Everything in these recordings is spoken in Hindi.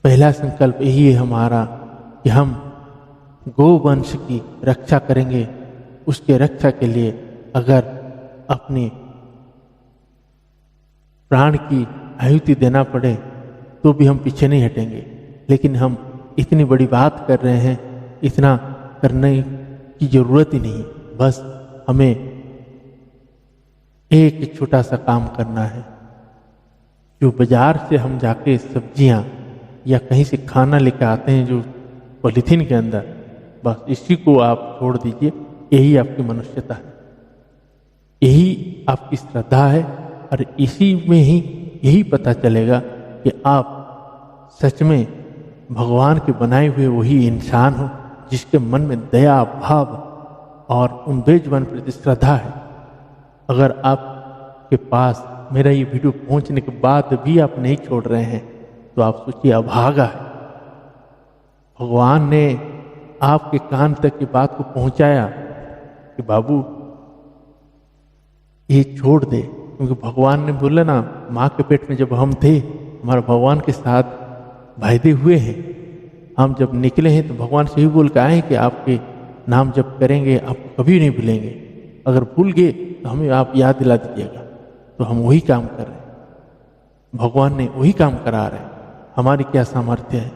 पहला संकल्प यही है हमारा कि हम गोवंश की रक्षा करेंगे। उसके रक्षा के लिए अगर अपने प्राण की आहुति देना पड़े तो भी हम पीछे नहीं हटेंगे। लेकिन हम इतनी बड़ी बात कर रहे हैं, इतना करने की जरूरत ही नहीं। बस हमें एक छोटा सा काम करना है। जो बाजार से हम जाके सब्जियां या कहीं से खाना लेकर आते हैं जो पॉलीथीन के अंदर, बस इसी को आप छोड़ दीजिए। यही आपकी मनुष्यता है, यही आपकी श्रद्धा है। और इसी में ही यही पता चलेगा कि आप सच में भगवान के बनाए हुए वही इंसान हो जिसके मन में दया भाव और उन बेजुबान प्रति श्रद्धा है। अगर आपके पास मेरा ये वीडियो पहुंचने के बाद भी आप नहीं छोड़ रहे हैं तो आप सोचिए अभागा है। भगवान ने आपके कान तक की बात को पहुंचाया कि बाबू ये छोड़ दे। क्योंकि भगवान ने बोला ना, माँ के पेट में जब हम थे हमारा भगवान के साथ वायदे हुए हैं। हम जब निकले हैं तो भगवान से ही बोल के आए हैं कि आपके नाम जब करेंगे आपको कभी नहीं भूलेंगे। अगर भूल गए तो हमें आप याद दिला दीजिएगा। तो हम वही काम कर रहे हैं, भगवान ने वही काम करा रहे हैं। हमारी क्या सामर्थ्य है?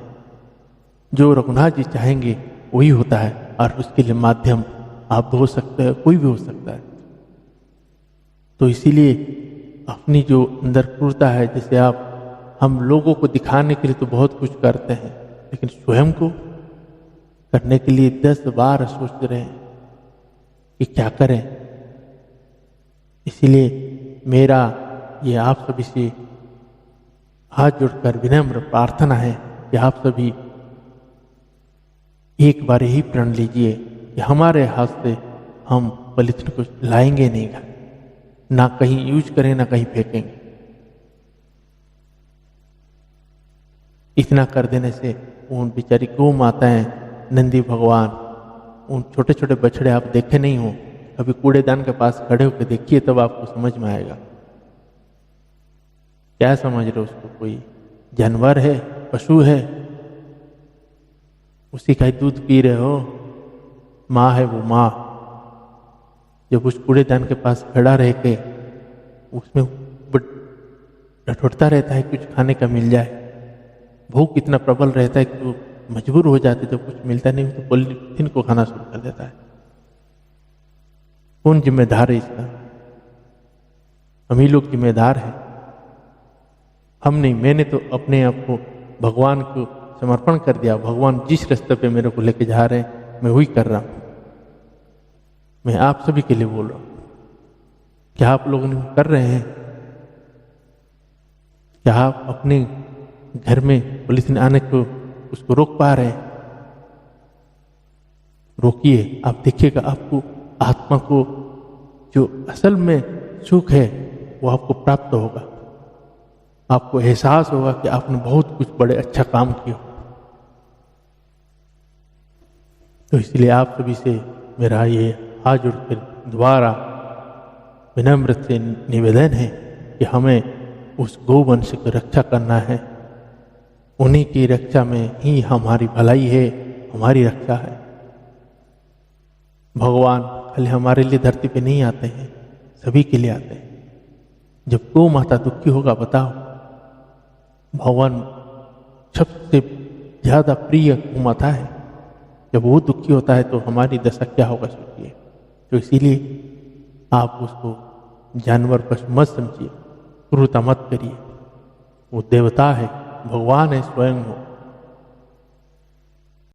जो रघुनाथ जी चाहेंगे वही होता है। और उसके लिए माध्यम आप हो सकते हैं, कोई भी हो सकता है। तो इसीलिए अपनी जो अंदर क्रूरता है, जैसे हम लोगों को दिखाने के लिए तो बहुत कुछ करते हैं, लेकिन स्वयं को करने के लिए 10 बार सोच रहे हैं कि क्या करें। इसीलिए मेरा ये आप सभी से हाथ जोड़कर विनम्र प्रार्थना है कि आप सभी एक बार यही प्रण लीजिए कि हमारे हाथ से हम पॉलीथीन को लाएंगे नहीं, ना कहीं यूज करें ना कहीं फेंकेंगे। इतना कर देने से उन बेचारी गौ माताएं, नंदी भगवान, उन छोटे छोटे बछड़े आप देखे नहीं हो, अभी कूड़ेदान के पास खड़े होकर देखिए तब आपको समझ में आएगा। क्या समझ रहे हो उसको? कोई जानवर है, पशु है, उसी का ही दूध पी रहे हो। माँ है वो माँ, जब उस कूड़ेदान के पास खड़ा रह के उसमें ढटोटता रहता है कुछ खाने का मिल जाए। भूख इतना प्रबल रहता है कि वो मजबूर हो जाते, जब कुछ मिलता नहीं तो पॉलीथीन को खाना शुरू कर देता है। कौन जिम्मेदार है इसका? हम ही लोग जिम्मेदार हैं। हम नहीं, मैंने तो अपने आप को भगवान को समर्पण कर दिया। भगवान जिस रास्ते पे मेरे को लेके जा रहे हैं मैं वही कर रहा हूं। मैं आप सभी के लिए बोल रहा हूं, क्या आप लोग कर रहे हैं? क्या आप अपने घर में पॉलीथीन आने को उसको रोक पा रहे हैं? रोकिए, आप देखिएगा आपको आत्मा को जो असल में सुख है वो आपको प्राप्त होगा। आपको एहसास होगा कि आपने बहुत कुछ बड़े अच्छा काम किया। तो इसलिए आप सभी से मेरा ये हाथ जोड़कर दोबारा विनम्र से निवेदन है कि हमें उस गोवंश की रक्षा करना है। उन्हीं की रक्षा में ही हमारी भलाई है, हमारी रक्षा है। भगवान खाली हमारे लिए धरती पे नहीं आते हैं, सभी के लिए आते हैं। जब गौ माता दुखी होगा, बताओ, भगवान सबसे ज्यादा प्रिय गौ माता है। जब वो दुखी होता है तो हमारी दशा क्या होगा सोचिए। तो इसीलिए आप उसको जानवर पशु मत समझिए, क्रूरता मत करिए। वो देवता है, भगवान है स्वयं हो।